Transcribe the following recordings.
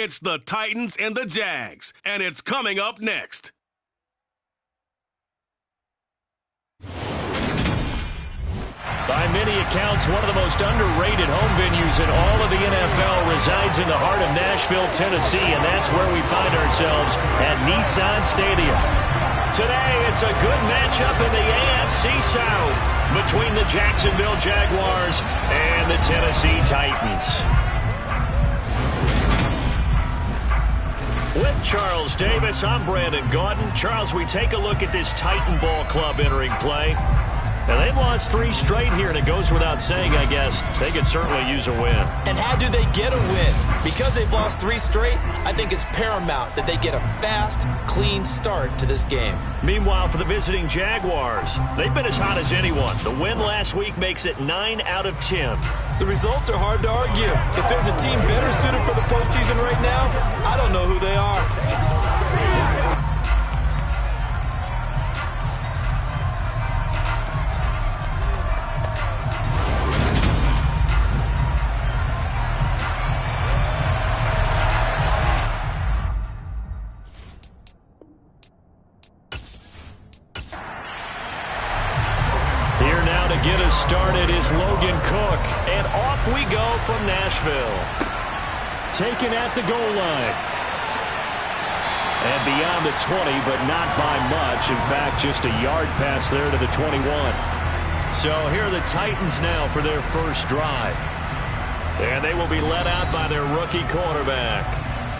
It's the Titans and the Jags, and it's coming up next. By many accounts, one of the most underrated home venues in all of the NFL resides in the heart of Nashville, Tennessee, and that's where we find ourselves at Nissan Stadium. Today, it's a good matchup in the AFC South between the Jacksonville Jaguars and the Tennessee Titans. With Charles Davis, I'm Brandon Gaudin. Charles, we take a look at this Titan ball club entering play. And they've lost 3 straight here, and it goes without saying, I guess, they could certainly use a win. And how do they get a win? Because they've lost 3 straight, I think it's paramount that they get a fast, clean start to this game. Meanwhile, for the visiting Jaguars, they've been as hot as anyone. The win last week makes it 9 out of 10. The results are hard to argue. If there's a team better suited for the postseason right now, I don't know who they are. Get us started is Logan Cook, and off we go from Nashville. Taken at the goal line. And beyond the 20, but not by much. In fact, just a yard pass there to the 21. So here are the Titans now for their first drive. And they will be led out by their rookie quarterback.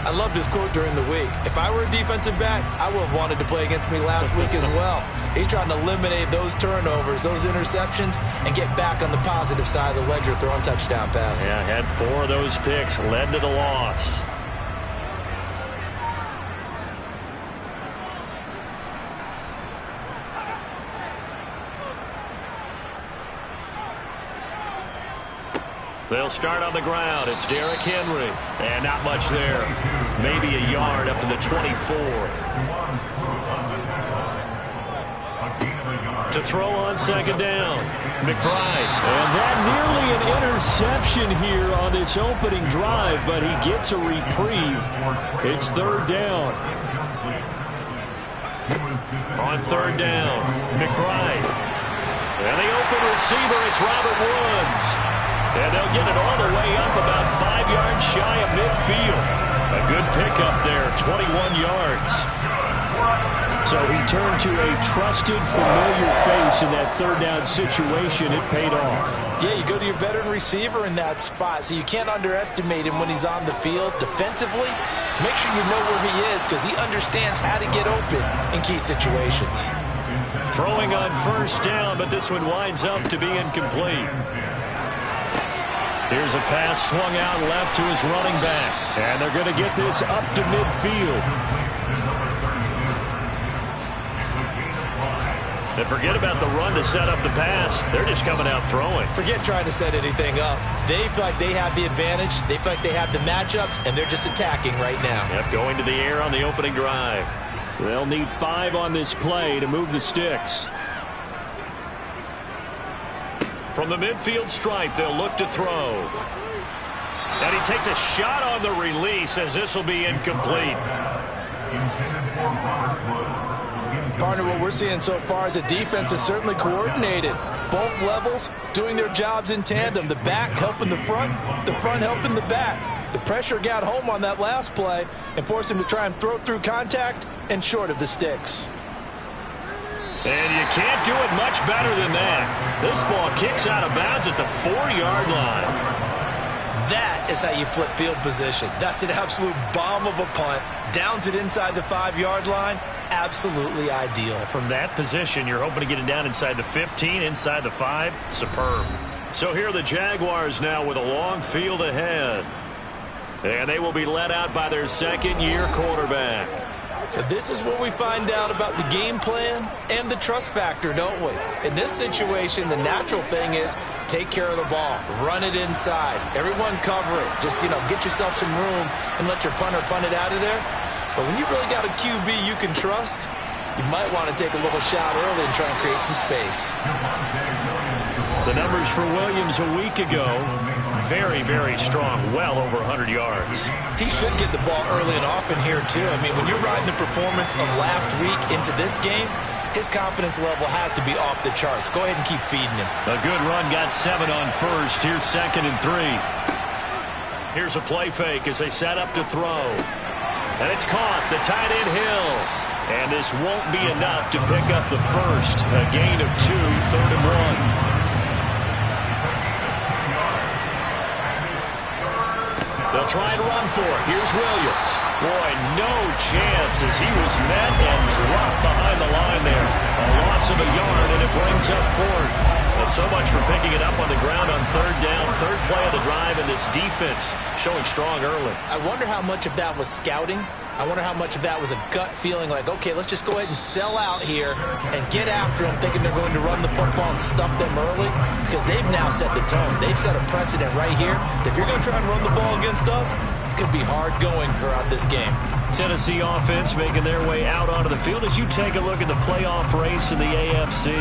I loved his quote during the week. If I were a defensive back, I would have wanted to play against me last week as well. He's trying to eliminate those turnovers, those interceptions, and get back on the positive side of the ledger throwing touchdown passes. Yeah, had 4 of those picks, led to the loss. They'll start on the ground. It's Derrick Henry. And not much there. Maybe a yard up to the 24. To throw on second down. McBride. And that nearly an interception here on this opening drive, but he gets a reprieve. It's third down. On third down, McBride. And the open receiver, it's Robert Woods. And they'll get it all the way up about 5 yards shy of midfield. A good pickup there, 21 yards. So he turned to a trusted, familiar face in that third down situation. It paid off. Yeah, you go to your veteran receiver in that spot, so you can't underestimate him when he's on the field defensively. Make sure you know where he is because he understands how to get open in key situations. Throwing on first down, but this one winds up to be incomplete. Here's a pass swung out left to his running back. And they're going to get this up to midfield. And forget about the run to set up the pass. They're just coming out throwing. Forget trying to set anything up. They feel like they have the advantage. They feel like they have the matchups, and they're just attacking right now. Yep, going to the air on the opening drive. They'll need 5 on this play to move the sticks. From the midfield stripe, they'll look to throw. And he takes a shot on the release as this will be incomplete. Partner, what we're seeing so far is the defense is certainly coordinated. Both levels doing their jobs in tandem. The back helping the front helping the back. The pressure got home on that last play and forced him to try and throw through contact and short of the sticks. And you can't do it much better than that. This ball kicks out of bounds at the 4-yard line. That is how you flip field position. That's an absolute bomb of a punt. Downs it inside the 5-yard line. Absolutely ideal. From that position, you're hoping to get it down inside the 15, inside the 5. Superb. So here are the Jaguars now with a long field ahead. And they will be led out by their second-year quarterback. So this is where we find out about the game plan and the trust factor, don't we? In this situation, the natural thing is take care of the ball, run it inside, everyone cover it. Just, get yourself some room and let your punter punt it out of there. But when you really got a QB you can trust, you might want to take a little shot early and try and create some space. The numbers for Williams a week ago: very, very strong, well over 100 yards. He should get the ball early and often here, too. I mean, when you're riding the performance of last week into this game, his confidence level has to be off the charts. Go ahead and keep feeding him. A good run, got 7 on first. Here's 2nd and 3. Here's a play fake as they set up to throw. And it's caught, the tight end Hill. And this won't be enough to pick up the first. A gain of 2, 3rd and 1. They'll try and run for it. Here's Williams. Boy, no chance as he was met and dropped behind the line there. A loss of a yard, and it brings up 4th. So much for picking it up on the ground on 3rd down. 3rd play of the drive, and this defense showing strong early. I wonder how much of that was scouting. I wonder how much of that was a gut feeling like, okay, let's just go ahead and sell out here and get after them, thinking they're going to run the football and stuff them early, because they've now set the tone. They've set a precedent right here. If you're going to try and run the ball against us, it could be hard going throughout this game. Tennessee offense making their way out onto the field as you take a look at the playoff race in the AFC.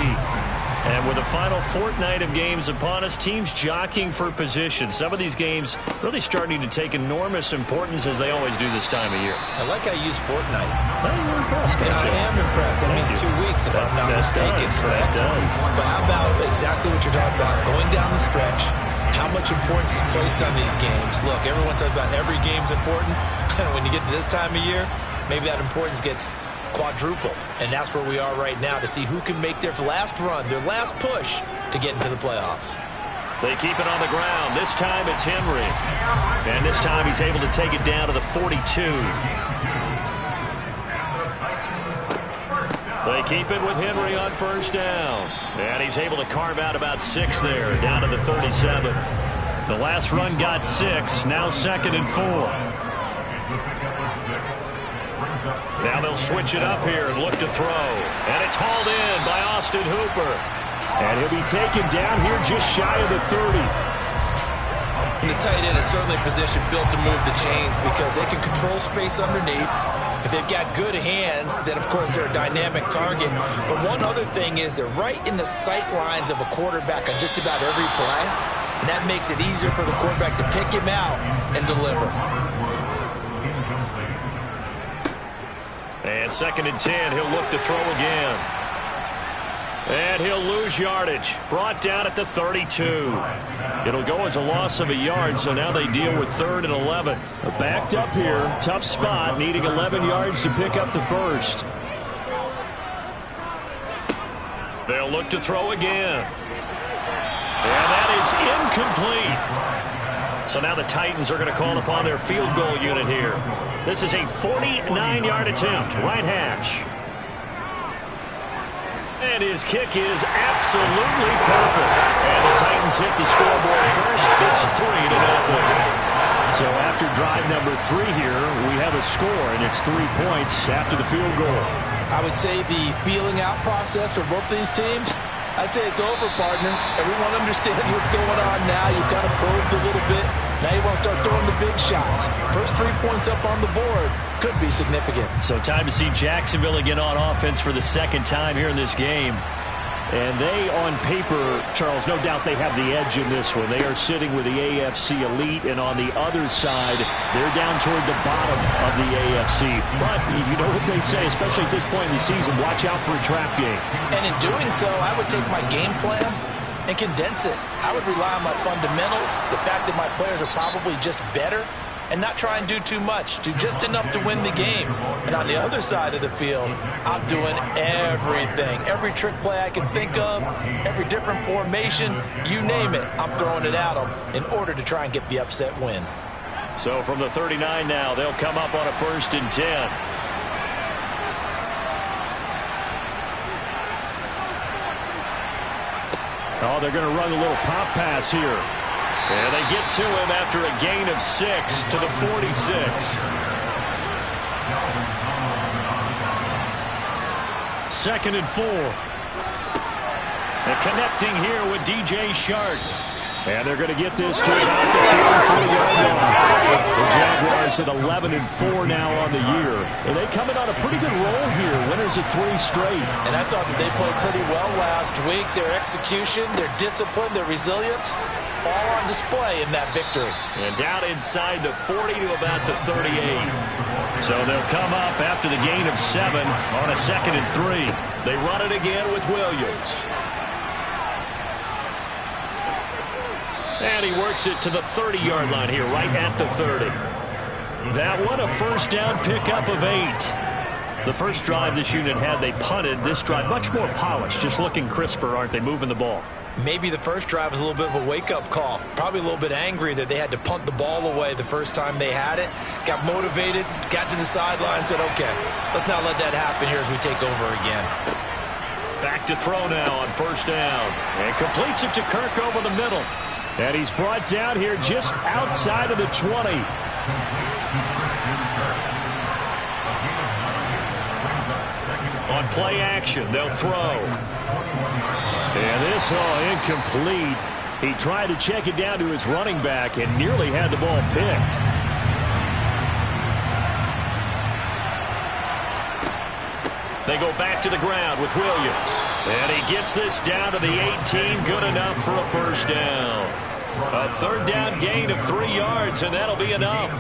And with the final fortnight of games upon us, teams jockeying for position. Some of these games really starting to take enormous importance as they always do this time of year. I like how you use fortnight. You're impressed, yeah, I am impressed. That means 2 weeks if I'm not mistaken. That does. But how about exactly what you're talking about? Going down the stretch, how much importance is placed on these games. Look, everyone talks about every game's important. When you get to this time of year, maybe that importance gets quadruple, and that's where we are right now to see who can make their last run, their last push to get into the playoffs. They keep it on the ground. This time it's Henry, and this time he's able to take it down to the 42. They keep it with Henry on 1st down, and he's able to carve out about 6 there, down to the 37. The last run got 6, now 2nd and 4. Now they'll switch it up here and look to throw. And it's hauled in by Austin Hooper. And he'll be taken down here just shy of the 30. And the tight end is certainly a position built to move the chains because they can control space underneath. If they've got good hands, then of course they're a dynamic target. But one other thing is they're right in the sight lines of a quarterback on just about every play. And that makes it easier for the quarterback to pick him out and deliver. And 2nd and 10, he'll look to throw again. And he'll lose yardage. Brought down at the 32. It'll go as a loss of a yard, so now they deal with 3rd and 11. Backed up here. Tough spot, needing 11 yards to pick up the first. They'll look to throw again. And that is incomplete. So now the Titans are going to call upon their field goal unit here. This is a 49-yard attempt, right hash. And his kick is absolutely perfect. And the Titans hit the scoreboard first. It's 3-0. So after drive number 3 here, we have a score, and it's 3 points after the field goal. I would say the feeling out process for both these teams, I'd say it's over, partner. Everyone understands what's going on now. You've kind of probed a little bit. Now you want to start throwing the big shots. First 3 points up on the board could be significant. So time to see Jacksonville again on offense for the 2nd time here in this game. And they, on paper, Charles, no doubt they have the edge in this one. They are sitting with the AFC elite, and on the other side, they're down toward the bottom of the AFC. But you know what they say, especially at this point in the season, watch out for a trap game. And in doing so, I would take my game plan and condense it. I would rely on my fundamentals, the fact that my players are probably just better, and not try and do too much, do just enough to win the game. And on the other side of the field, I'm doing everything. Every trick play I can think of, every different formation, you name it, I'm throwing it at them in order to try and get the upset win. So from the 39 now, they'll come up on a 1st and 10. Oh, they're going to run a little pop pass here. And they get to him after a gain of 6 to the 46. 2nd and 4. And connecting here with DJ Shark. And they're going to get this to about the 44-yard line. The Jaguars at 11-4 now on the year. And they come in on a pretty good roll here. Winners of 3 straight. And I thought that they played pretty well last week. Their execution, their discipline, their resilience, all on display in that victory. And down inside the 40 to about the 38. So they'll come up after the gain of 7 on a 2nd and 3. They run it again with Williams. And he works it to the 30-yard line here, right at the 30. That one, a first down pickup of 8. The first drive this unit had, they punted. This drive, much more polished, just looking crisper, aren't they, moving the ball? Maybe the first drive was a little bit of a wake-up call. Probably a little bit angry that they had to punt the ball away the first time they had it. Got motivated, got to the sideline, said, okay, let's not let that happen here as we take over again. Back to throw now on first down. And completes it to Kirk over the middle. And he's brought down here just outside of the 20. On play action, they'll throw. And this incomplete. He tried to check it down to his running back and nearly had the ball picked. They go back to the ground with Williams. And he gets this down to the 18. Good enough for a first down. A third down gain of 3 yards, and that'll be enough.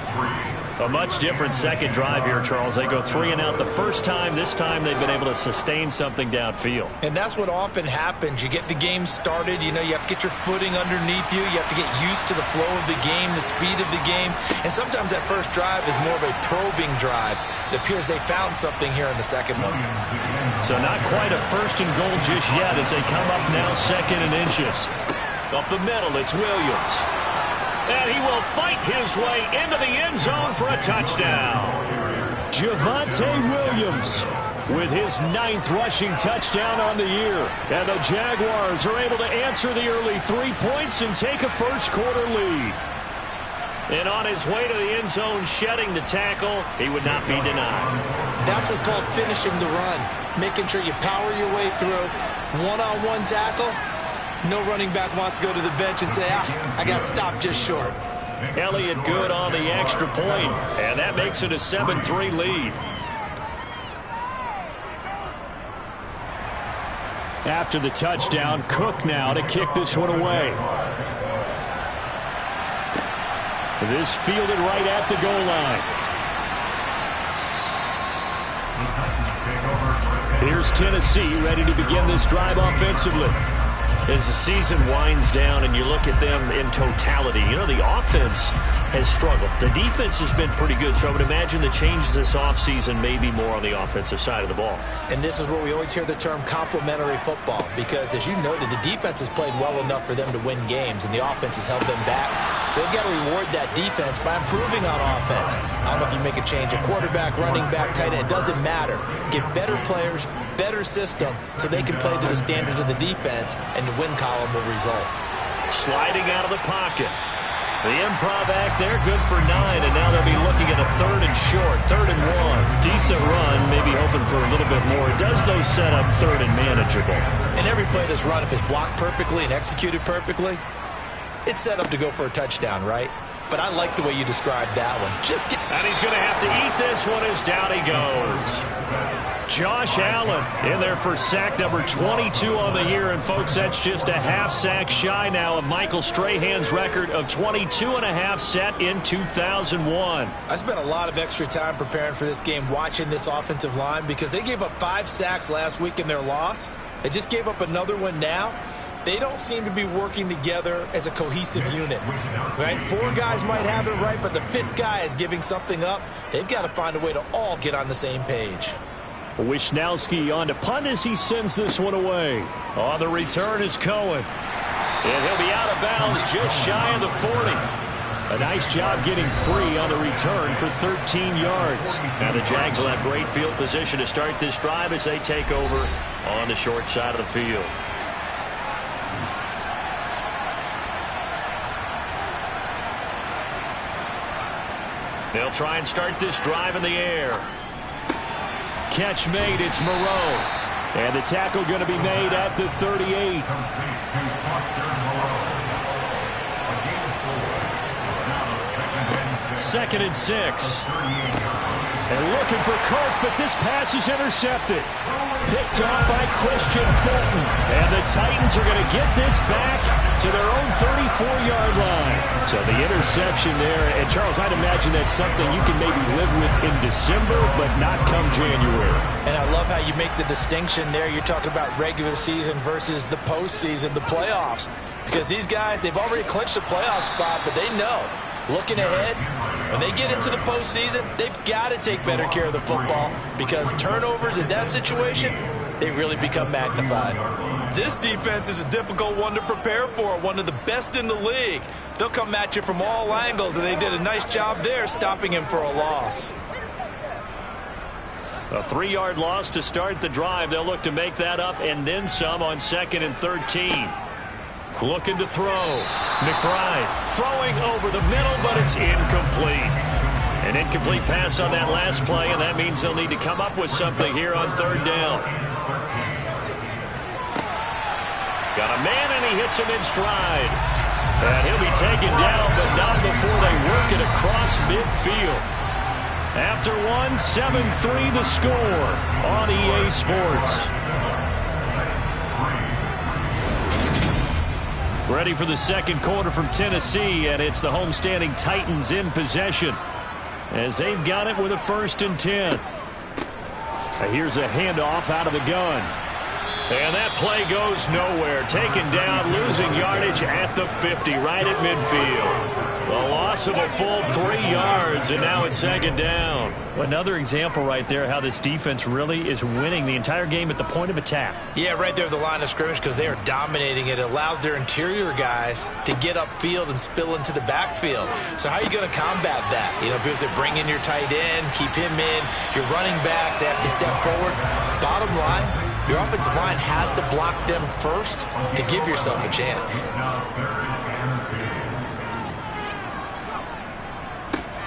A much different second drive here, Charles. They go 3 and out the first time. This time they've been able to sustain something downfield. And that's what often happens. You get the game started. You know, you have to get your footing underneath you. You have to get used to the flow of the game, the speed of the game. And sometimes that first drive is more of a probing drive. It appears they found something here in the second one. So not quite a first and goal just yet as they come up now 2nd and inches. Up the middle, it's Williams. And he will fight his way into the end zone for a touchdown. Javonte Williams with his 9th rushing touchdown on the year. And the Jaguars are able to answer the early 3 points and take a first-quarter lead. And on his way to the end zone, shedding the tackle, he would not be denied. That's what's called finishing the run. Making sure you power your way through. One-on-one tackle. No running back wants to go to the bench and say, I got stopped just short. Elliott good on the extra point, and that makes it a 7-3 lead. After the touchdown, Cook now to kick this one away. This fielded right at the goal line. Here's Tennessee ready to begin this drive offensively. As the season winds down and you look at them in totality, you know, the offense has struggled. The defense has been pretty good, so I would imagine the changes this offseason may be more on the offensive side of the ball. And this is where we always hear the term complementary football because, as you noted, the defense has played well enough for them to win games, and the offense has held them back. So they've got to reward that defense by improving on offense. I don't know if you make a change, a quarterback, running back, tight end, it doesn't matter. Get better players, better system, so they can play to the standards of the defense, and the win column will result. Sliding out of the pocket. The improv act there, good for 9, and now they'll be looking at a 3rd and short, 3rd and 1. Decent run, maybe hoping for a little bit more. It does, though, set up 3rd and manageable. And every play that's run, if it's blocked perfectly and executed perfectly, it's set up to go for a touchdown, right? But I like the way you described that one. And he's going to have to eat this one as down he goes. Josh Allen in there for sack number 22 on the year. And, folks, that's just a half sack shy now of Michael Strahan's record of 22.5 set in 2001. I spent a lot of extra time preparing for this game watching this offensive line because they gave up 5 sacks last week in their loss. They just gave up another one now. They don't seem to be working together as a cohesive unit, right? 4 guys might have it right, but the 5th guy is giving something up. They've got to find a way to all get on the same page. Wishnowski on to punt as he sends this one away. On the return is Cohen. And he'll be out of bounds just shy of the 40. A nice job getting free on the return for 13 yards. Now the Jags will have great field position to start this drive as they take over on the short side of the field. They'll try and start this drive in the air. Catch made, it's Moreau. And the tackle going to be made at the 38. It's 2nd and 6. And looking for Kirk, but this pass is intercepted. Picked off by Christian Fulton. And the Titans are going to get this back to their own 34-yard line. So the interception there. And, Charles, I'd imagine that's something you can maybe live with in December, but not come January. And I love how you make the distinction there. You're talking about regular season versus the postseason, the playoffs. Because these guys, they've already clinched a playoff spot, but they know, looking ahead, when they get into the postseason, they've got to take better care of the football because turnovers in that situation, they really become magnified. This defense is a difficult one to prepare for, one of the best in the league. They'll come at you from all angles, and they did a nice job there stopping him for a loss. A 3-yard loss to start the drive. They'll look to make that up and then some on 2nd and 13. Looking to throw. McBride throwing over the middle, but it's incomplete. An incomplete pass on that last play, and that means they'll need to come up with something here on 3rd down. Got a man, and he hits him in stride. And he'll be taken down, but not before they work it across midfield. After 7-3 the score on EA Sports. Ready for the second quarter from Tennessee, and it's the homestanding Titans in possession as they've got it with a 1st and 10. Here's a handoff out of the gun. And that play goes nowhere. Taken down, losing yardage at the 50, right at midfield. A loss of a full 3 yards, and now it's 2nd down. Another example right there how this defense really is winning the entire game at the point of attack. Yeah, right there at the line of scrimmage because they are dominating it. It allows their interior guys to get upfield and spill into the backfield. So how are you going to combat that? You know, because they bring in your tight end, keep him in. Your running backs, they have to step forward. Bottom line, your offensive line has to block them first to give yourself a chance.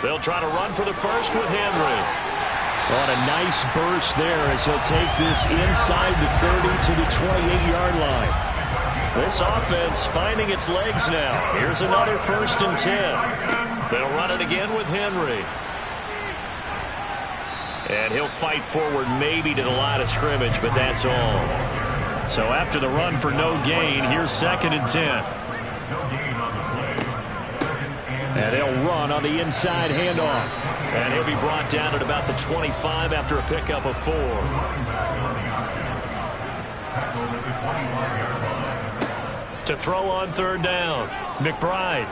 They'll try to run for the first with Henry. On a nice burst there as he'll take this inside the 30 to the 28-yard line. This offense finding its legs now. Here's another 1st and 10. They'll run it again with Henry. And he'll fight forward maybe to the line of scrimmage, but that's all. So after the run for no gain, here's 2nd and 10. And they'll run on the inside handoff. And he'll be brought down at about the 25 after a pickup of 4. To throw on 3rd down. McBride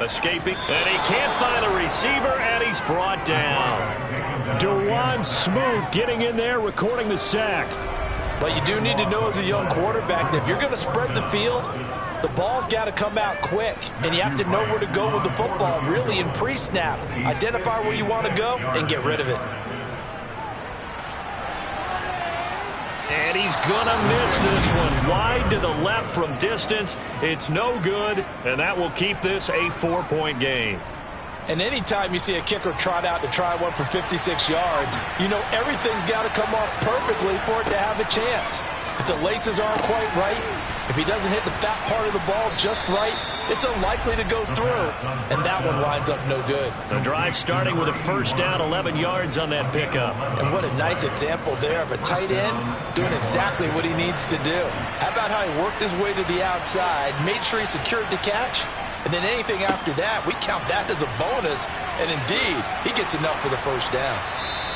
escaping. And he can't find a receiver, and he's brought down. Dewan Smoot getting in there, recording the sack. But you do need to know as a young quarterback that if you're going to spread the field, the ball's got to come out quick, and you have to know where to go with the football, really, in pre-snap. Identify where you want to go and get rid of it. And he's going to miss this one. Wide to the left from distance. It's no good, and that will keep this a 4-point game. And anytime you see a kicker trot out to try one from 56 yards, you know everything's got to come off perfectly for it to have a chance. If the laces aren't quite right, if he doesn't hit the fat part of the ball just right, it's unlikely to go through. And that one winds up no good. The drive starting with a 1st down, 11 yards on that pickup. And what a nice example there of a tight end doing exactly what he needs to do. How about how he worked his way to the outside, made sure he secured the catch, and then anything after that, we count that as a bonus. And indeed, he gets enough for the 1st down.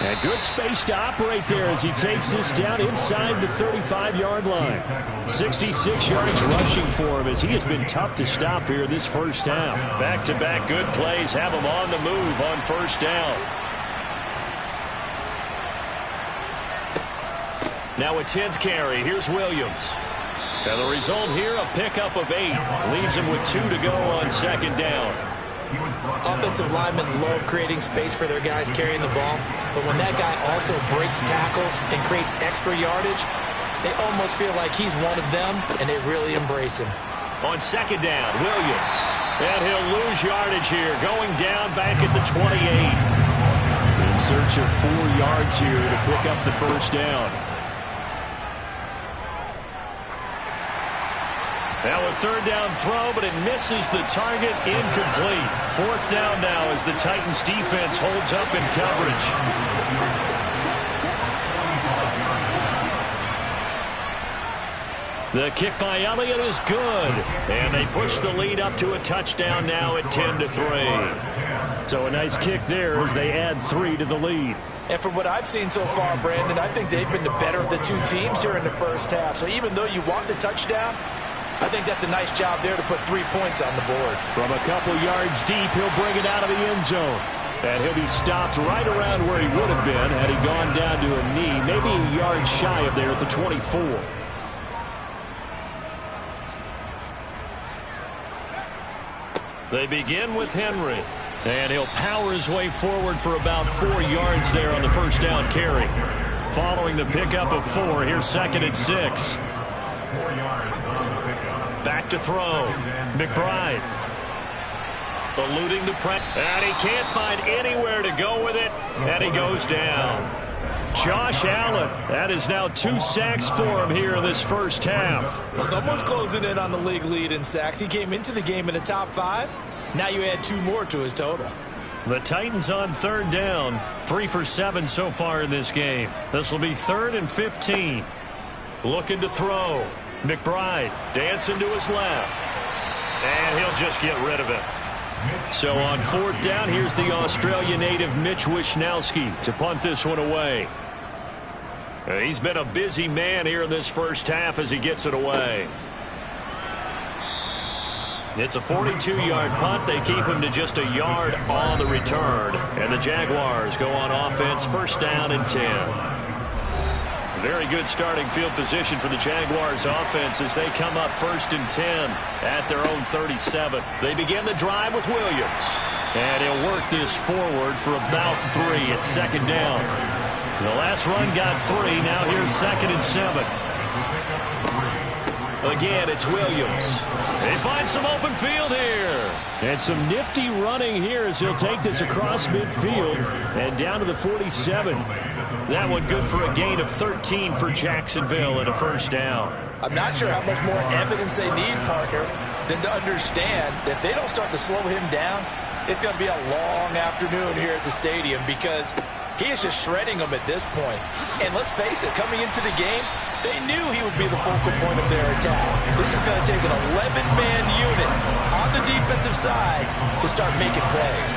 And good space to operate there as he takes this down inside the 35-yard line. 66 yards rushing for him as he has been tough to stop here this 1st down. Back-to-back good plays have him on the move on 1st down. Now a 10th carry. Here's Williams. And the result here, a pickup of 8. Leaves him with 2 to go on 2nd down. Offensive linemen love creating space for their guys carrying the ball, but when that guy also breaks tackles and creates extra yardage, they almost feel like he's one of them, and they really embrace him. On 2nd down, Williams. And he'll lose yardage here, going down back at the 28. In search of 4 yards here to pick up the 1st down. Now a third down throw, but it misses the target, incomplete. Fourth down now as the Titans defense holds up in coverage. The kick by Elliott is good. And they push the lead up to a touchdown now at 10-3. So a nice kick there as they add 3 to the lead. And from what I've seen so far, Brandon, I think they've been the better of the two teams here in the first half. So even though you want the touchdown, I think that's a nice job there to put 3 points on the board. From a couple yards deep, he'll bring it out of the end zone. And he'll be stopped right around where he would have been had he gone down to a knee, maybe a yard shy of there at the 24. They begin with Henry. And he'll power his way forward for about 4 yards there on the first down carry. Following the pickup of 4, here's 2nd and 6. Back to throw. McBride. Eluding the press. And he can't find anywhere to go with it. And he goes down. Josh Allen. That is now 2 sacks for him here in this first half. Well, someone's closing in on the league lead in sacks. He came into the game in the top 5. Now you add 2 more to his total. The Titans on third down. 3 for 7 so far in this game. This will be 3rd and 15. Looking to throw. McBride dancing to his left. And he'll just get rid of it. So on 4th down, here's the Australia native Mitch Wishnowsky to punt this one away. He's been a busy man here in this first half as he gets it away. It's a 42-yard punt. They keep him to just a yard on the return. And the Jaguars go on offense, 1st down and 10. Very good starting field position for the Jaguars offense as they come up 1st and 10 at their own 37. They begin the drive with Williams. And he'll work this forward for about 3 at 2nd down. The last run got 3. Now here's 2nd and 7. Again, it's Williams. They find some open field here. And some nifty running here as he'll take this across midfield and down to the 47. That one good for a gain of 13 for Jacksonville and a 1st down. I'm not sure how much more evidence they need, partner, than to understand that if they don't start to slow him down, it's going to be a long afternoon here at the stadium because he is just shredding them at this point. And let's face it, coming into the game, they knew he would be the focal point of their attack. This is going to take an 11-man unit on the defensive side to start making plays.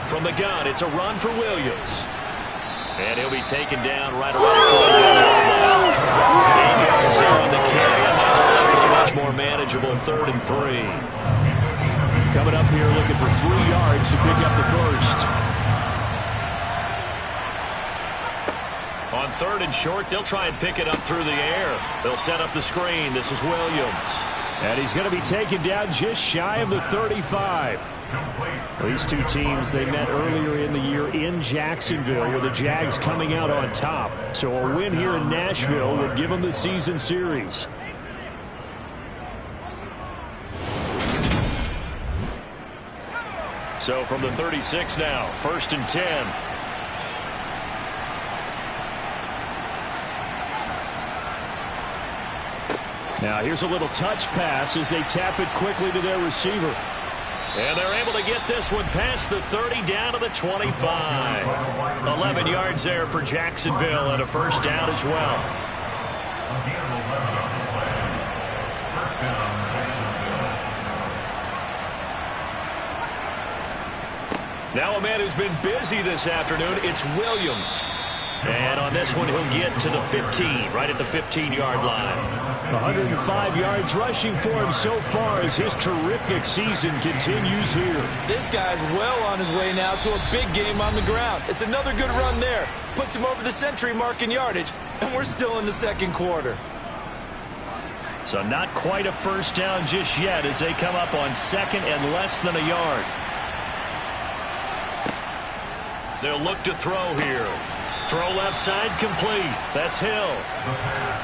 From the gun, it's a run for Williams. And he'll be taken down right around the 40-yard line. 8 yards there on the carry, and now they're left with a much more manageable 3rd and 3. Coming up here looking for 3 yards to pick up the first. On 3rd and short, they'll try and pick it up through the air. They'll set up the screen. This is Williams. And he's going to be taken down just shy of the 35. These two teams, they met earlier in the year in Jacksonville with the Jags coming out on top. So a win here in Nashville would give them the season series. So from the 36 now, 1st and 10. Now here's a little touch pass as they tap it quickly to their receiver. And they're able to get this one past the 30 down to the 25. 11 yards there for Jacksonville and a 1st down as well. Now a man who's been busy this afternoon, it's Williams. And on this one, he'll get to the 15, right at the 15-yard line. 105 yards rushing for him so far as his terrific season continues here. This guy's well on his way now to a big game on the ground. It's another good run there. Puts him over the century mark in yardage, and we're still in the 2nd quarter. So not quite a 1st down just yet as they come up on 2nd and less than a yard. They'll look to throw here. Throw left side complete. That's Hill.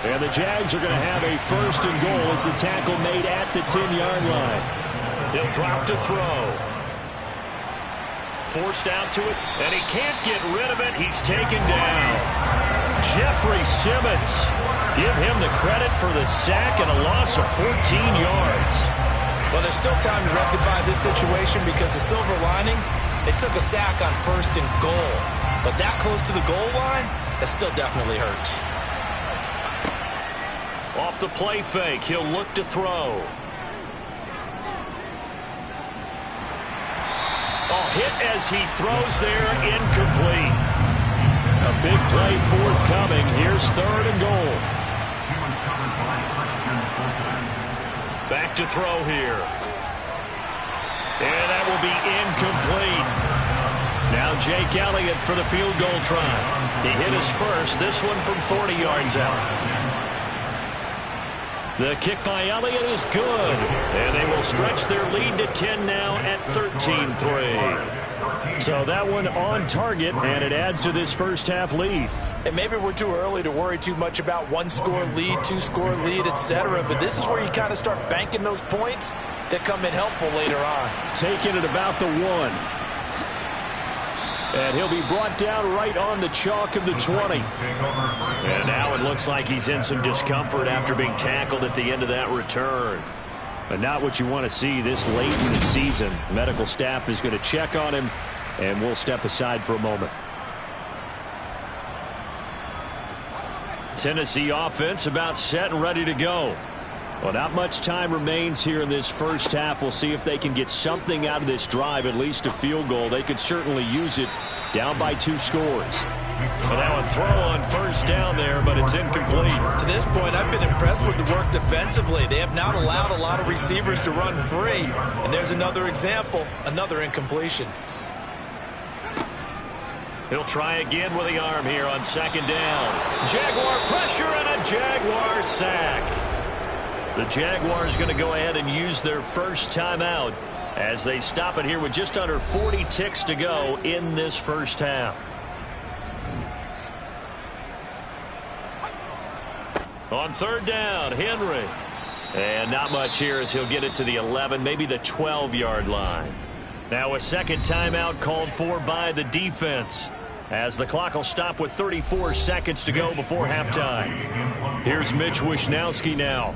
And the Jags are going to have a 1st and goal as the tackle made at the 10-yard line. He'll drop to throw. Forced out to it, and he can't get rid of it. He's taken down. Jeffrey Simmons. Give him the credit for the sack and a loss of 14 yards. Well, there's still time to rectify this situation because the silver lining, they took a sack on 1st and goal. But that close to the goal line, that still definitely hurts. Off the play fake, he'll look to throw. Hit as he throws there, incomplete. A big play forthcoming. Here's 3rd and goal. Back to throw here. And that will be incomplete. Now Jake Elliott for the field goal try. He hit his first, this one from 40 yards out. The kick by Elliott is good, and they will stretch their lead to 10 now at 13-3. So that one on target, and it adds to this first half lead. And maybe we're too early to worry too much about 1-score lead, 2-score lead, etc. But this is where you kind of start banking those points that come in helpful later on. Taking it about the 1. And he'll be brought down right on the chalk of the 20. And now it looks like he's in some discomfort after being tackled at the end of that return. But not what you want to see this late in the season. Medical staff is going to check on him, and we'll step aside for a moment. Tennessee offense about set and ready to go. Well, not much time remains here in this first half. We'll see if they can get something out of this drive, at least a field goal. They could certainly use it down by 2 scores. Well, now a throw on 1st down there, but it's incomplete. To this point, I've been impressed with the work defensively. They have not allowed a lot of receivers to run free. And there's another example, another incompletion. He'll try again with the arm here on 2nd down. Jaguar pressure and a Jaguar sack. The Jaguars going to go ahead and use their first timeout as they stop it here with just under 40 ticks to go in this first half. On 3rd down, Henry. And not much here as he'll get it to the 11, maybe the 12-yard line. Now a 2nd timeout called for by the defense as the clock will stop with 34 seconds to go before halftime. Here's Mitch Wishnowsky now.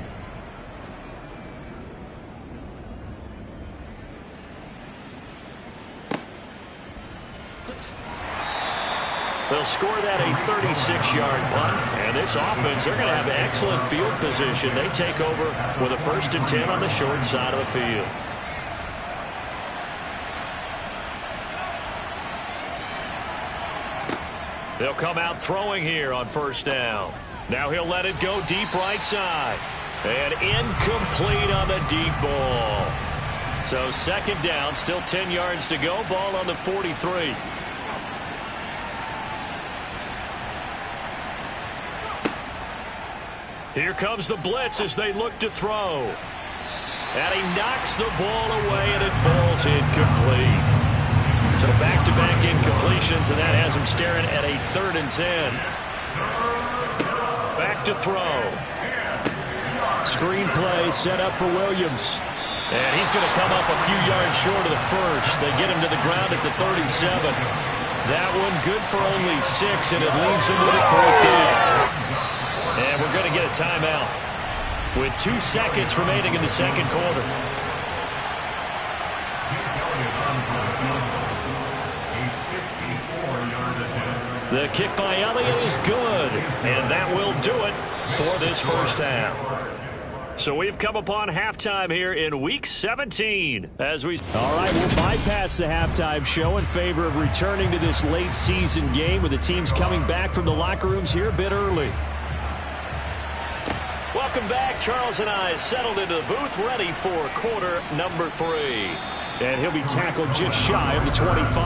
They'll score that a 36-yard punt. And this offense, they're going to have excellent field position. They take over with a 1st and 10 on the short side of the field. They'll come out throwing here on 1st down. Now he'll let it go deep right side. And incomplete on the deep ball. So 2nd down, still 10 yards to go. Ball on the 43. Here comes the blitz as they look to throw. And he knocks the ball away, and it falls incomplete. So back-to-back incompletions, and that has him staring at a 3rd and 10. Back to throw. Screenplay set up for Williams. And he's going to come up a few yards short of the first. They get him to the ground at the 37. That one good for only 6, and it leaves him with a 4th down. And we're going to get a timeout with 2 seconds remaining in the 2nd quarter. The kick by Elliott is good, and that will do it for this first half. So we've come upon halftime here in Week 17. All right, we'll bypass the halftime show in favor of returning to this late season game with the teams coming back from the locker rooms here a bit early. Welcome back. Charles and I settled into the booth, ready for quarter number 3. And he'll be tackled just shy of the 25.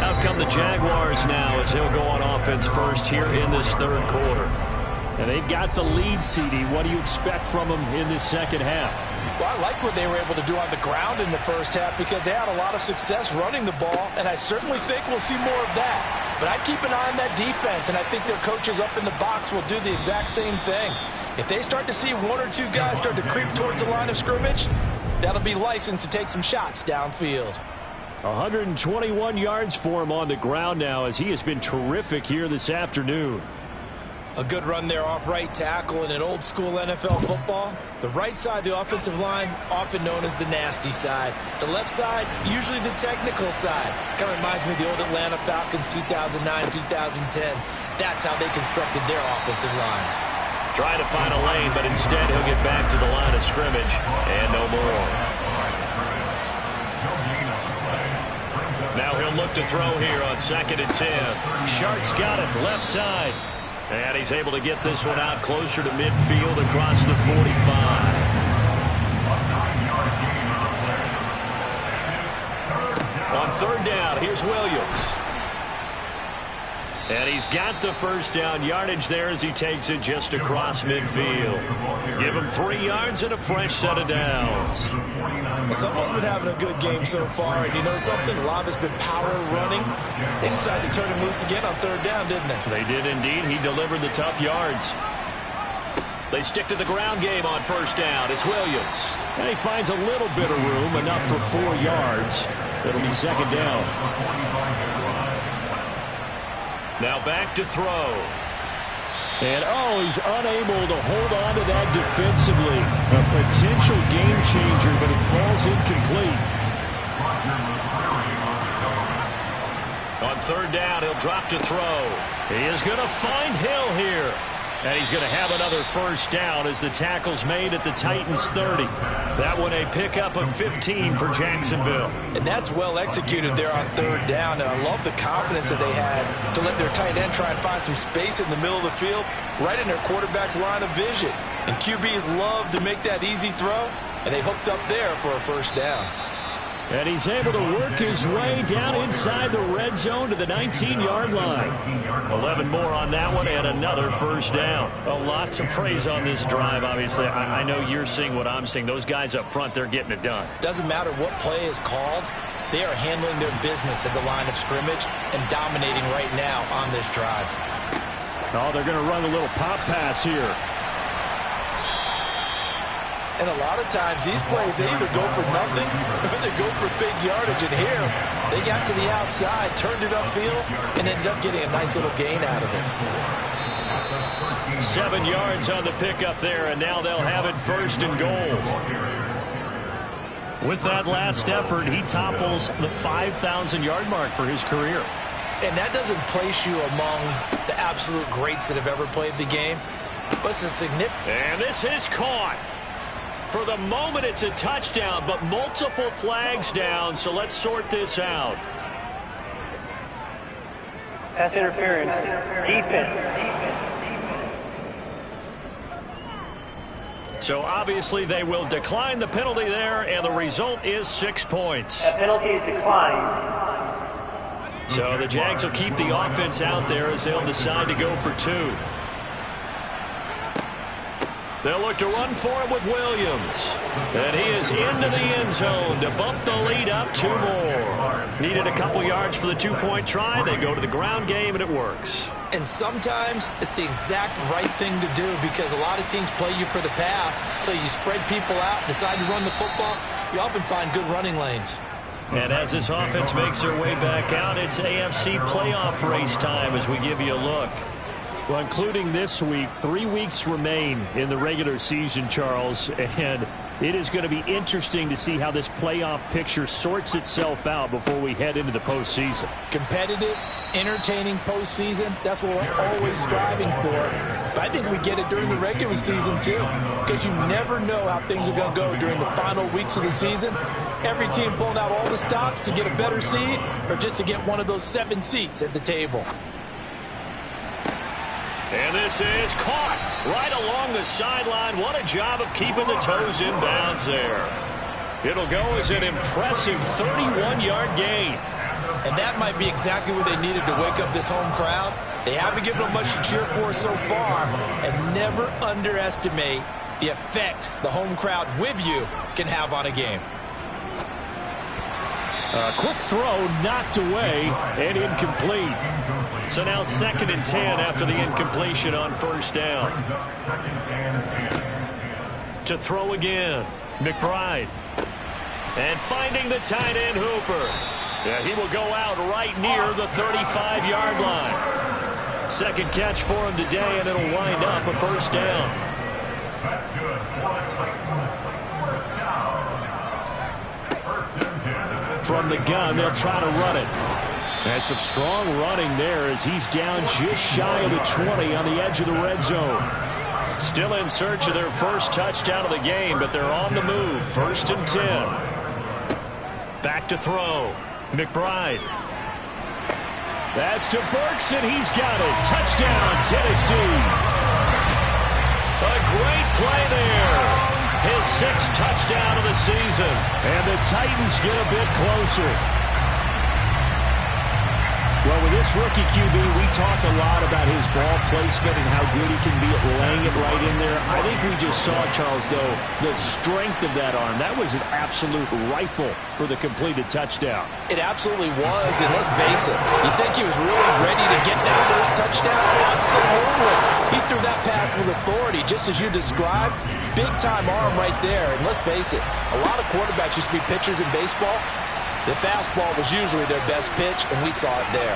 Out come the Jaguars now as he'll go on offense first here in this 3rd quarter. And they've got the lead, CD. What do you expect from them in this 2nd half? Well, I like what they were able to do on the ground in the first half because they had a lot of success running the ball, and I certainly think we'll see more of that. But I'd keep an eye on that defense, and I think their coaches up in the box will do the exact same thing. If they start to see 1 or 2 guys start to creep towards the line of scrimmage, that'll be licensed to take some shots downfield. 121 yards for him on the ground now as he has been terrific here this afternoon. A good run there off right tackle in an old school NFL football. The right side of the offensive line, often known as the nasty side. The left side, usually the technical side. Kind of reminds me of the old Atlanta Falcons 2009, 2010. That's how they constructed their offensive line. Trying to find a lane, but instead he'll get back to the line of scrimmage and no more. Now he'll look to throw here on 2nd and 10. Shark's got it, left side. And he's able to get this one out closer to midfield across the 45. On 3rd down, here's Williams. And he's got the first down yardage there as he takes it just across midfield. Give him 3 yards and a fresh set of downs. Well, someone's been having a good game so far, and you know something? A lot of it's been power running. They decided to turn him loose again on 3rd down, didn't they? They did indeed. He delivered the tough yards. They stick to the ground game on 1st down. It's Williams. And he finds a little bit of room, enough for 4 yards. It'll be 2nd down. Now back to throw. And, he's unable to hold on to that defensively. A potential game changer, but it falls incomplete. On 3rd down, he'll drop to throw. He is going to find Hill here. And he's going to have another first down as the tackle's made at the Titans' 30. That one a pickup of 15 for Jacksonville. And that's well executed there on 3rd down. And I love the confidence that they had to let their tight end try and find some space in the middle of the field, right in their quarterback's line of vision. And QBs love to make that easy throw, and they hooked up there for a first down. And he's able to work his way down inside the red zone to the 19-yard line. 11 more on that one and another first down. A lot to praise on this drive, obviously. I know you're seeing what I'm seeing. Those guys up front, they're getting it done. Doesn't matter what play is called. They are handling their business at the line of scrimmage and dominating right now on this drive. Oh, they're going to run a little pop pass here. And a lot of times, these plays, they either go for nothing or they go for big yardage. And here, they got to the outside, turned it upfield, and ended up getting a nice little gain out of it. 7 yards on the pickup there, and now they'll have it 1st and goal. With that last effort, he topples the 5,000-yard mark for his career. And that doesn't place you among the absolute greats that have ever played the game, but it's a significant... And this is caught. For the moment, it's a touchdown, but multiple flags down, so let's sort this out. Pass interference. Defense. So obviously they will decline the penalty there, and the result is 6 points. That penalty is declined. So the Jags will keep the offense out there as they'll decide to go for 2. They'll look to run for him with Williams. And he is into the end zone to bump the lead up 2 more. Needed a couple yards for the 2-point try. They go to the ground game, and it works. And sometimes it's the exact right thing to do because a lot of teams play you for the pass. So you spread people out, decide to run the football. You often find good running lanes. And as this offense makes their way back out, it's AFC playoff race time as we give you a look. Well, including this week, 3 weeks remain in the regular season, Charles, and it is going to be interesting to see how this playoff picture sorts itself out before we head into the postseason. Competitive, entertaining postseason, that's what we're always striving for. But I think we get it during the regular season, too, because you never know how things are going to go during the final weeks of the season. Every team pulling out all the stops to get a better seed or just to get one of those 7 seats at the table. And this is caught right along the sideline. What a job of keeping the toes in bounds there. It'll go as an impressive 31-yard gain. And that might be exactly what they needed to wake up this home crowd. They haven't given them much to cheer for so far. And never underestimate the effect the home crowd with you can have on a game. A quick throw knocked away and incomplete. So now 2nd and 10 after the incompletion on 1st down. To throw again, McBride. And finding the tight end Hooper. Yeah, he will go out right near the 35-yard line. Second catch for him today, and it'll wind up a first down. That's good. From the gun, they'll try to run it. And some strong running there as he's down just shy of the 20 on the edge of the red zone. Still in search of their first touchdown of the game, but they're on the move. 1st and 10. Back to throw. McBride. That's to Burks, and he's got it. Touchdown, Tennessee. A great play there. His 6th touchdown of the season. And the Titans get a bit closer. Well, with this rookie QB, we talk a lot about his ball placement and how good he can be at laying it right in there. I think we just saw, Charles, though, the strength of that arm. That was an absolute rifle for the completed touchdown. It absolutely was, and let's face it, you think he was really ready to get that first touchdown? Absolutely. He threw that pass with authority, just as you described. Big-time arm right there, and let's face it, a lot of quarterbacks used to be pitchers in baseball. The fastball was usually their best pitch, and we saw it there.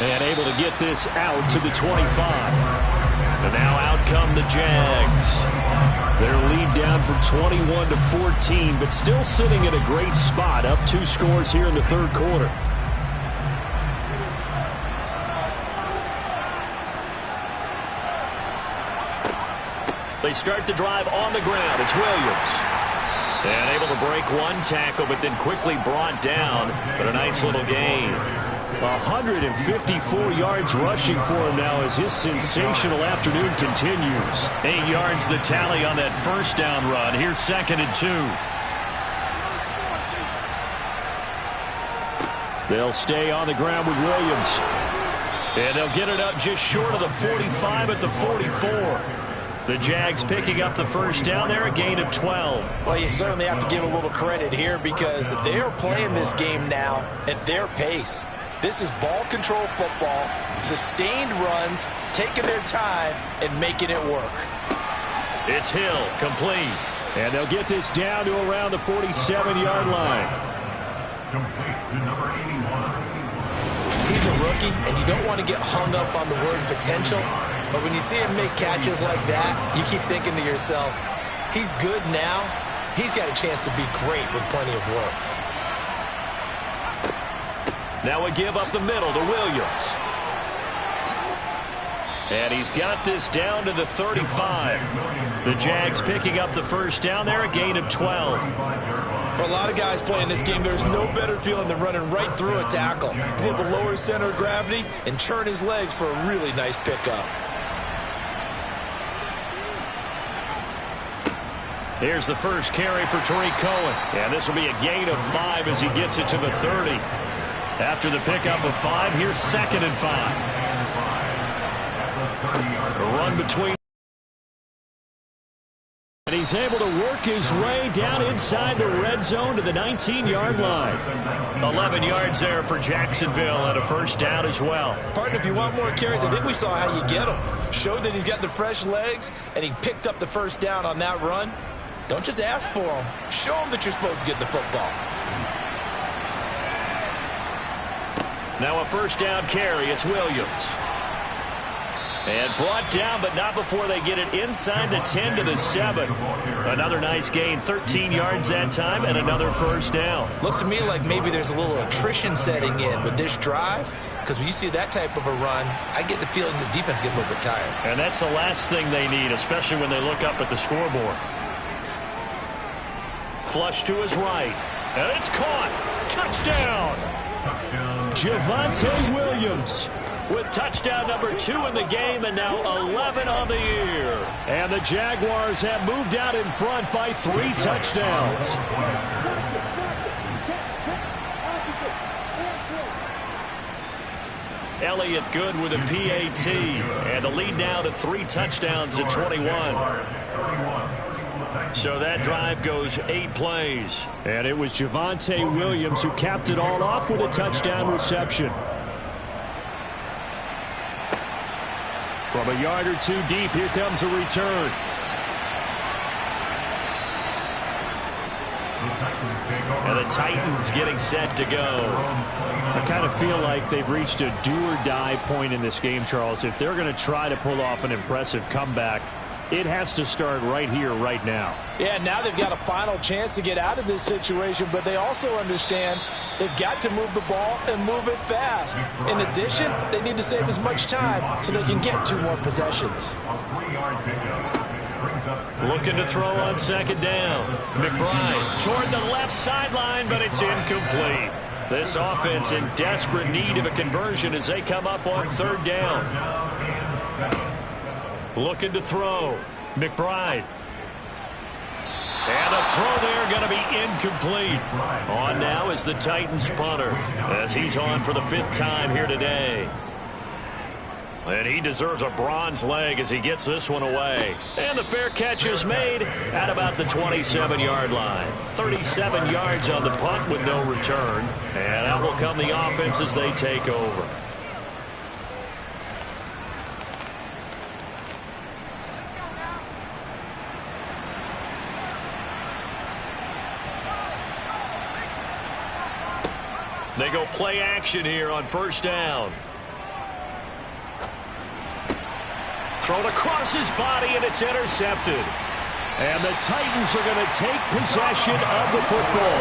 And able to get this out to the 25. And now out come the Jags. Their lead down from 21 to 14, but still sitting in a great spot, up 2 scores here in the 3rd quarter. They start the drive on the ground. It's Williams. And able to break one tackle, but then quickly brought down. But a nice little gain. 154 yards rushing for him now as his sensational afternoon continues. 8 yards the tally on that first down run. Here's 2nd and 2. They'll stay on the ground with Williams. And they'll get it up just short of the 45 at the 44. The Jags picking up the first down there, a gain of 12. Well, you certainly have to give a little credit here because they are playing this game now at their pace. This is ball control football, sustained runs, taking their time, and making it work. It's Hill, complete. And they'll get this down to around the 47-yard line. Complete to number 81. He's a rookie, and you don't want to get hung up on the word potential. But when you see him make catches like that, you keep thinking to yourself, he's good now. He's got a chance to be great with plenty of work. Now a give up the middle to Williams. And he's got this down to the 35. The Jags picking up the first down there, a gain of 12. For a lot of guys playing this game, there's no better feeling than running right through a tackle. He's able to lower his center of gravity and churn his legs for a really nice pickup. Here's the first carry for Tariq Cohen. And this will be a gain of 5 as he gets it to the 30. After the pickup of 5, here's 2nd and 5. A run between. And he's able to work his way down inside the red zone to the 19-yard line. 11 yards there for Jacksonville and a first down as well. Partner, if you want more carries, I think we saw how you get them. Showed that he's got the fresh legs, and he picked up the first down on that run. Don't just ask for them. Show them that you're supposed to get the football. Now a first down carry. It's Williams. And brought down, but not before they get it inside the 10 to the 7. Another nice gain, 13 yards that time, and another first down. Looks to me like maybe there's a little attrition setting in with this drive, because when you see that type of a run, I get the feeling the defense gets a little bit tired. And that's the last thing they need, especially when they look up at the scoreboard. Flush to his right, and it's caught. Touchdown! Javonte Williams with touchdown number 2 in the game, and now 11 on the year. And the Jaguars have moved out in front by 3 touchdowns. Elliott good with a PAT, and the lead now to 3 touchdowns at 21. So that drive goes 8 plays. And it was Javonte Williams who capped it all off with a touchdown reception. From a yard or 2 deep, here comes a return. The Titans take over. And the Titans getting set to go. I kind of feel like they've reached a do-or-die point in this game, Charles. If they're going to try to pull off an impressive comeback, it has to start right here, right now. Yeah, now they've got a final chance to get out of this situation, but they also understand they've got to move the ball and move it fast. In addition, they need to save as much time so they can get 2 more possessions. Looking to throw on second down. McBride toward the left sideline, but it's incomplete. This offense in desperate need of a conversion as they come up on third down. Looking to throw. McBride. And a throw there going to be incomplete. On now is the Titans punter as he's on for the 5th time here today. And he deserves a bronze leg as he gets this one away. And the fair catch is made at about the 27-yard line. 37 yards on the punt with no return. And out will come the offense as they take over. They go play action here on first down. Thrown across his body, and it's intercepted. And the Titans are going to take possession of the football.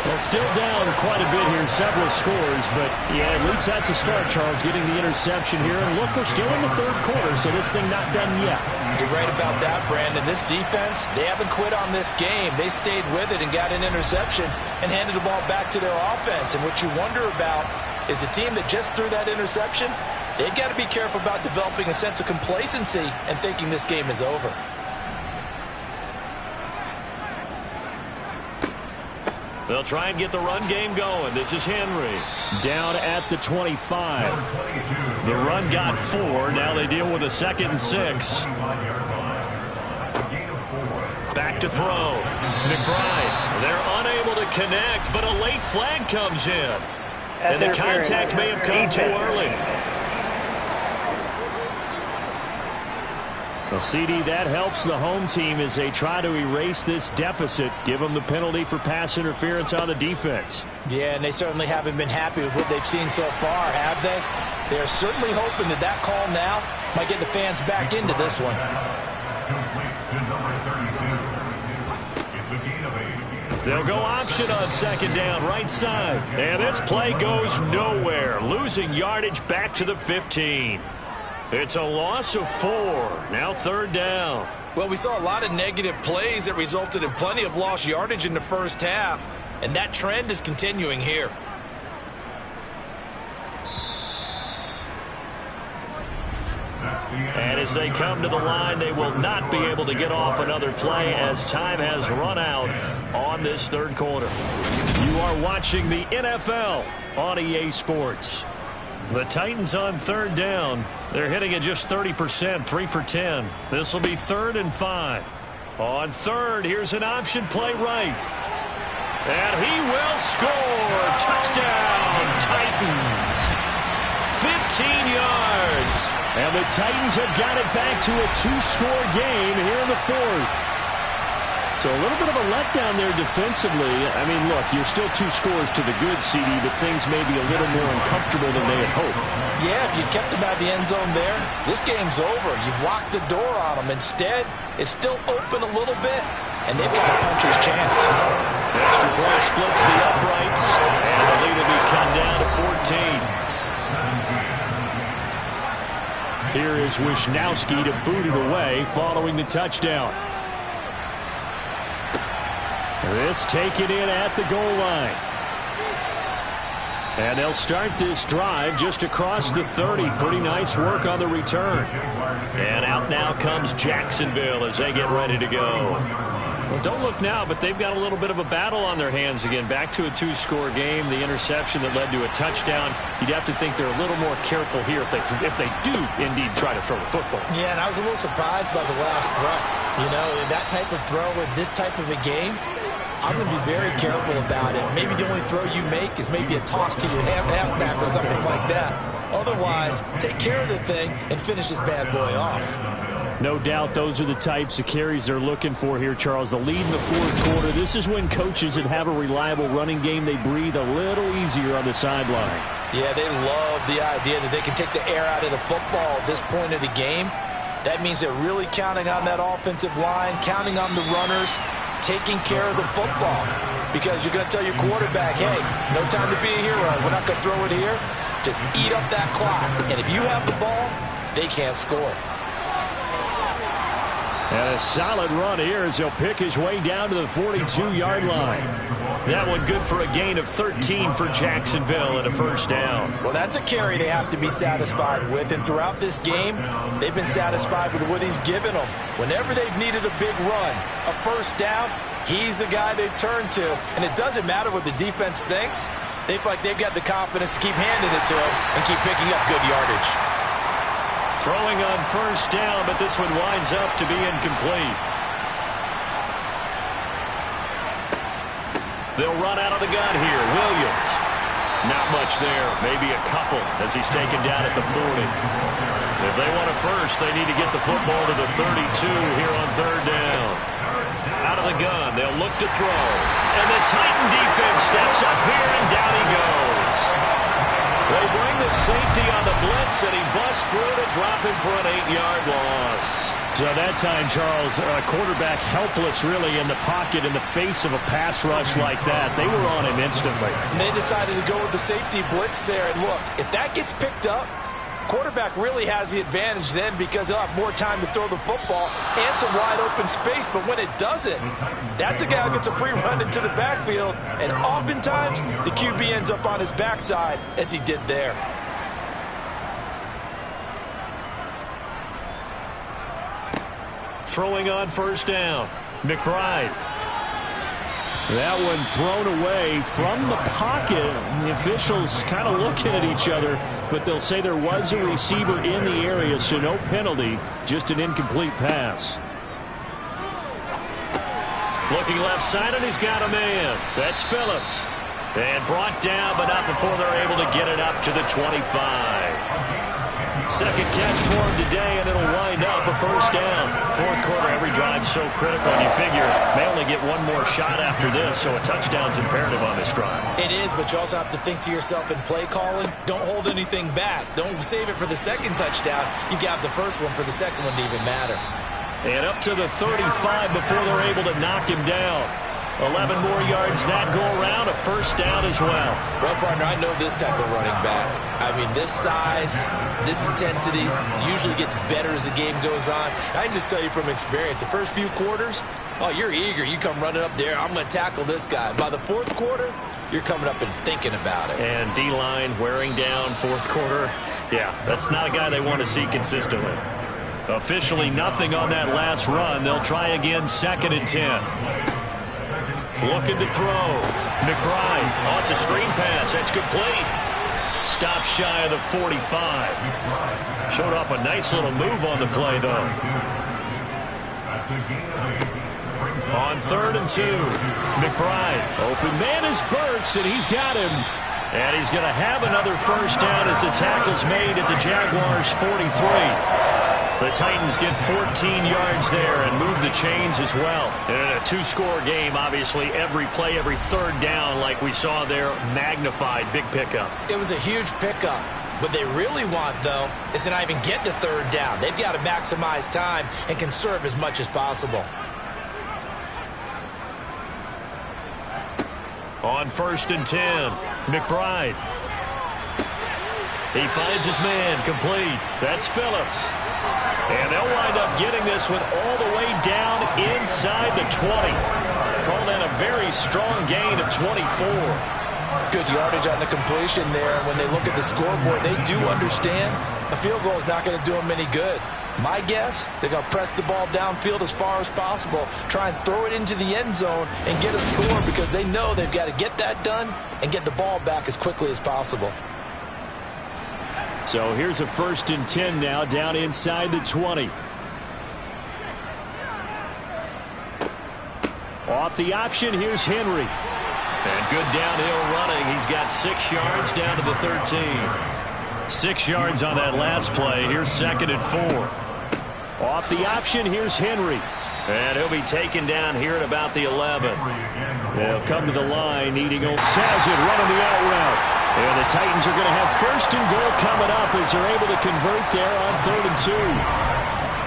Well, still down quite a bit here, several scores, but yeah, at least that's a start, Charles, getting the interception here. And look, we're still in the 3rd quarter, so this thing not done yet. You're right about that, Brandon. This defense, they haven't quit on this game. They stayed with it and got an interception and handed the ball back to their offense. And what you wonder about is the team that just threw that interception, they've got to be careful about developing a sense of complacency and thinking this game is over. They'll try and get the run game going. This is Henry. Down at the 25. The run got 4. Now they deal with a 2nd and 6. Back to throw. McBride. They're unable to connect, but a late flag comes in. And the contact may have come too early. Well, CD, that helps the home team as they try to erase this deficit, give them the penalty for pass interference on the defense. Yeah, and they certainly haven't been happy with what they've seen so far, have they? They're certainly hoping that that call now might get the fans back into this one. They'll go option on second down, right side. And this play goes nowhere, losing yardage back to the 15. It's a loss of 4. Now 3rd down. Well, we saw a lot of negative plays that resulted in plenty of lost yardage in the first half, and that trend is continuing here. And as they come to the line, they will not be able to get off another play as time has run out on this 3rd quarter. You are watching the NFL on EA Sports. The Titans on 3rd down. They're hitting at just 30%, 3 for 10. This will be 3rd and 5. On 3rd, here's an option play right. And he will score. Touchdown, Titans. 15 yards. And the Titans have got it back to a 2-score game here in the 4th. So a little bit of a letdown there defensively. I mean, look, you're still 2 scores to the good, CD, but things may be a little more uncomfortable than they had hoped. Yeah, if you kept them out of the end zone there, this game's over. You've locked the door on them. Instead, it's still open a little bit, and they've got a puncher's chance. Extra point splits the uprights, and the lead will be cut down to 14. Here is Wisnowski to boot it away following the touchdown. This taken in at the goal line. And they'll start this drive just across the 30. Pretty nice work on the return. And out now comes Jacksonville as they get ready to go. Well, don't look now, but they've got a little bit of a battle on their hands again. Back to a 2-score game. The interception that led to a touchdown. You'd have to think they're a little more careful here if they do indeed try to throw the football. Yeah, and I was a little surprised by the last throw. You know, that type of throw with this type of a game, I'm going to be very careful about it. Maybe the only throw you make is maybe a toss to your halfback or something like that. Otherwise, take care of the thing and finish this bad boy off. No doubt those are the types of carries they're looking for here, Charles. The lead in the fourth quarter. This is when coaches that have a reliable running game, they breathe a little easier on the sideline. Yeah, they love the idea that they can take the air out of the football at this point of the game. That means they're really counting on that offensive line, counting on the runners, taking care of the football. Because you're going to tell your quarterback, hey, no time to be a hero. We're not going to throw it here. Just eat up that clock. And if you have the ball, they can't score. And a solid run here as he'll pick his way down to the 42-yard line. That one good for a gain of 13 for Jacksonville and a first down. Well, that's a carry they have to be satisfied with. And throughout this game, they've been satisfied with what he's given them. Whenever they've needed a big run, a first down, he's the guy they've turned to. And it doesn't matter what the defense thinks. They feel like they've got the confidence to keep handing it to him and keep picking up good yardage. Throwing on first down, but this one winds up to be incomplete. They'll run out of the gun here. Williams. Not much there. Maybe a couple as he's taken down at the 40. If they want a first, they need to get the football to the 32 here on third down. Out of the gun. They'll look to throw. And the Titan defense steps up here, and down he goes. They bring the safety on the blitz, and he busts through to drop him for an 8-yard loss. So that time, Charles, quarterback helpless really in the pocket in the face of a pass rush like that. They were on him instantly. And they decided to go with the safety blitz there. And look, if that gets picked up, quarterback really has the advantage then because he'll have more time to throw the football and some wide open space. But when it doesn't, that's a guy who gets a free run into the backfield. And oftentimes, the QB ends up on his backside as he did there. Throwing on first down. McBride. That one thrown away from the pocket. The officials kind of looking at each other, but they'll say there was a receiver in the area, so no penalty, just an incomplete pass. Looking left side, and he's got a man. That's Phillips. And brought down, but not before they're able to get it up to the 25. Second catch for him today, and it'll wind up a first down. Fourth quarter, every drive so critical, and you figure may only get one more shot after this, so a touchdown's imperative on this drive. It is, but you also have to think to yourself in play calling, don't hold anything back. Don't save it for the second touchdown. You got the first one for the second one to even matter. And up to the 35 before they're able to knock him down. 11 more yards that go around, a first down as well. Well, partner, I know this type of running back. I mean, this size, this intensity usually gets better as the game goes on. I can just tell you from experience, the first few quarters, oh, you're eager. You come running up there, I'm going to tackle this guy. By the fourth quarter, you're coming up and thinking about it. And D-line wearing down fourth quarter. Yeah, that's not a guy they want to see consistently. Officially nothing on that last run. They'll try again, second and 10. Looking to throw. McBride. Oh, it's a screen pass. That's complete. Stop shy of the 45. Showed off a nice little move on the play, though. On third and 2. McBride. Open man is Burks, and he's got him. And he's going to have another first down as the tackle's made at the Jaguars' 43. The Titans get 14 yards there and move the chains as well. And in a two-score game, obviously, every play, every third down, like we saw there, magnified. Big pickup. It was a huge pickup. What they really want, though, is to not even get to third down. They've got to maximize time and conserve as much as possible. On first and 10, McBride. He finds his man, complete. That's Phillips. And they'll wind up getting this one all the way down inside the 20. Call that a very strong gain of 24. Good yardage on the completion there. And when they look at the scoreboard, they do understand a field goal is not going to do them any good. My guess, they're going to press the ball downfield as far as possible, try and throw it into the end zone and get a score because they know they've got to get that done and get the ball back as quickly as possible. So here's a first and 10 now down inside the 20. Off the option, here's Henry. And good downhill running. He's got 6 yards down to the 13. 6 yards on that last play. Here's second and 4. Off the option, here's Henry. And he'll be taken down here at about the 11. They'll come to the line, needing Has it, running the out route. And the Titans are going to have first and goal coming up as they're able to convert there on 3rd and 2.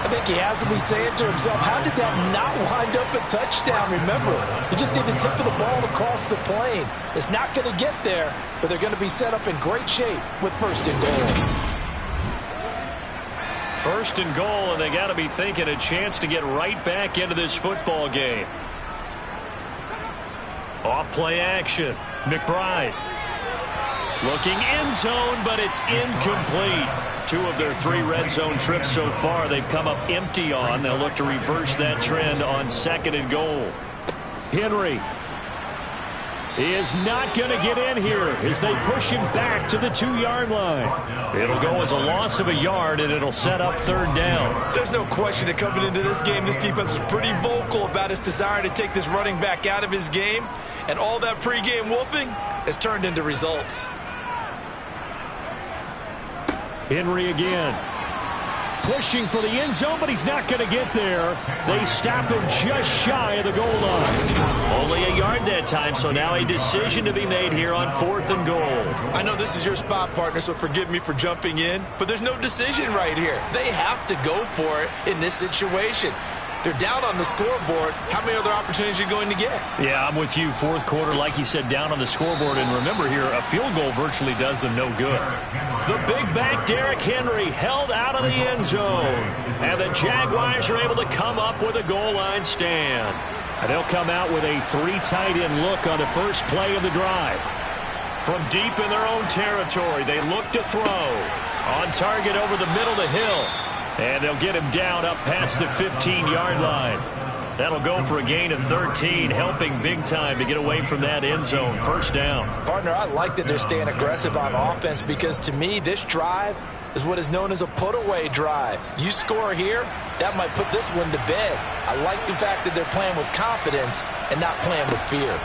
I think he has to be saying to himself, how did that not wind up a touchdown? Remember, you just need the tip of the ball across the plane. It's not going to get there, but they're going to be set up in great shape with first and goal. First and goal, and they got to be thinking a chance to get right back into this football game. Off play action. McBride. Looking end zone, but it's incomplete. 2 of their 3 red zone trips so far they've come up empty on. They'll look to reverse that trend on 2nd and goal. Henry is not going to get in here as they push him back to the 2-yard line. It'll go as a loss of a yard, and it'll set up 3rd down. There's no question that coming into this game, this defense was pretty vocal about its desire to take this running back out of his game, and all that pregame wolfing has turned into results. Henry again. Pushing for the end zone, but he's not going to get there. They stop him just shy of the goal line. Only a yard that time, so now a decision to be made here on 4th and goal. I know this is your spot, partner, so forgive me for jumping in, but there's no decision right here. They have to go for it in this situation. They're down on the scoreboard. How many other opportunities are you going to get? Yeah, I'm with you. 4th quarter, like you said, down on the scoreboard. And remember here, a field goal virtually does them no good. The big back, Derrick Henry, held out of the end zone. And the Jaguars are able to come up with a goal line stand. And they'll come out with a 3 tight end look on the first play of the drive. From deep in their own territory, they look to throw. On target over the middle of the hill. And they'll get him down up past the 15-yard line. That'll go for a gain of 13, helping big time to get away from that end zone. 1st down. Partner, I like that they're staying aggressive on offense because, to me, this drive is what is known as a put-away drive. You score here, that might put this one to bed. I like the fact that they're playing with confidence and not playing with fear.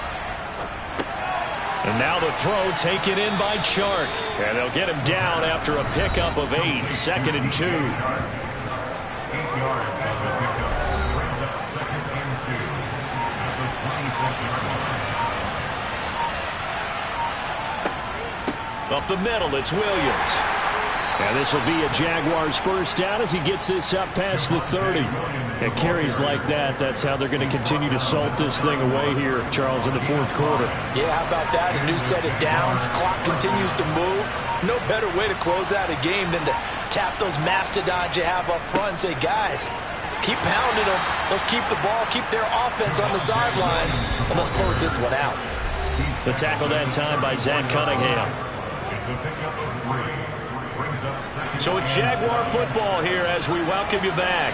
And now the throw taken in by Chark. And they'll get him down after a pickup of 8. 2nd and 2. 8 yards on the pickup. Brings up 2nd and 2. At the 26-yard line. Up the middle, it's Williams. And this will be a Jaguars 1st down as he gets this up past the 30. It carries like that. That's how they're going to continue to salt this thing away here, Charles, in the 4th quarter. Yeah, how about that? A new set of downs. Clock continues to move. No better way to close out a game than to tap those mastodons you have up front and say, guys, keep pounding them. Let's keep the ball, keep their offense on the sidelines, and let's close this one out. The tackle that time by Zach Cunningham. It's a pickup of 3. Brings up 2nd. So it's Jaguar football here as we welcome you back.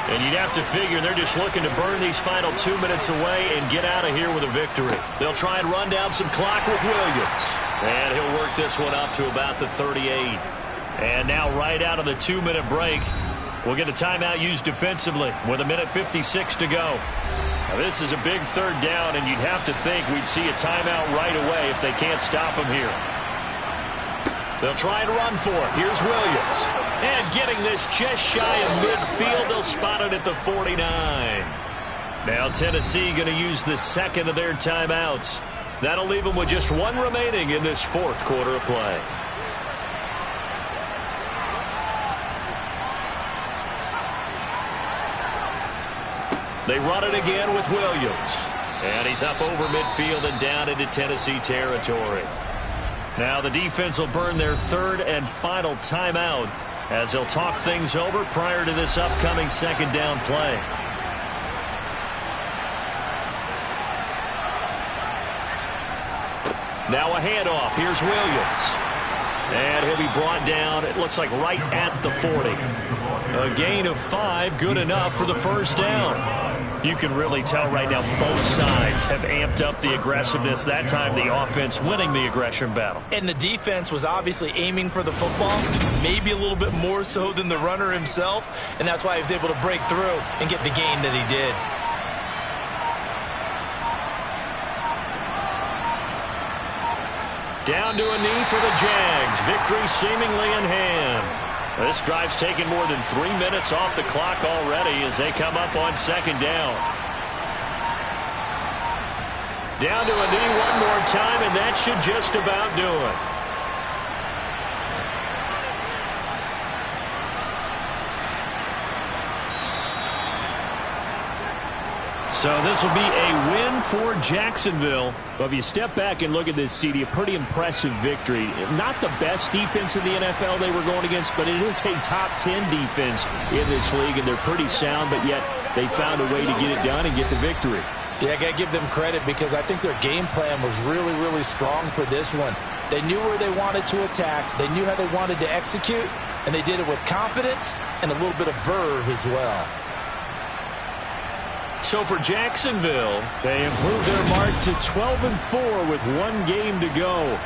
And you'd have to figure they're just looking to burn these final 2 minutes away and get out of here with a victory. They'll try and run down some clock with Williams. And he'll work this one up to about the 38. And now right out of the 2-minute break, we'll get a timeout used defensively with 1:56 to go. Now this is a big 3rd down, and you'd have to think we'd see a timeout right away if they can't stop him here. They'll try and run for it. Here's Williams. And getting this just shy of midfield, they'll spot it at the 49. Now Tennessee going to use the 2nd of their timeouts. That'll leave them with just 1 remaining in this 4th quarter of play. They run it again with Williams. And he's up over midfield and down into Tennessee territory. Now the defense will burn their 3rd and final timeout as they'll talk things over prior to this upcoming 2nd down play. Now a handoff. Here's Williams. And he'll be brought down, it looks like right at the 40. A gain of 5, good enough for the 1st down. You can really tell right now both sides have amped up the aggressiveness. That time the offense winning the aggression battle. And the defense was obviously aiming for the football, maybe a little bit more so than the runner himself, and that's why he was able to break through and get the gain that he did. Down to a knee for the Jags. Victory seemingly in hand. This drive's taken more than 3 minutes off the clock already as they come up on second down. Down to a knee one more time, and that should just about do it. So this will be a win for Jacksonville. Well, if you step back and look at this, CD, a pretty impressive victory. Not the best defense in the NFL they were going against, but it is a top 10 defense in this league, and they're pretty sound, but yet they found a way to get it done and get the victory. Yeah, I got to give them credit because I think their game plan was really, really strong for this one. They knew where they wanted to attack. They knew how they wanted to execute, and they did it with confidence and a little bit of verve as well. So for Jacksonville, they improved their mark to 12-4 with one game to go.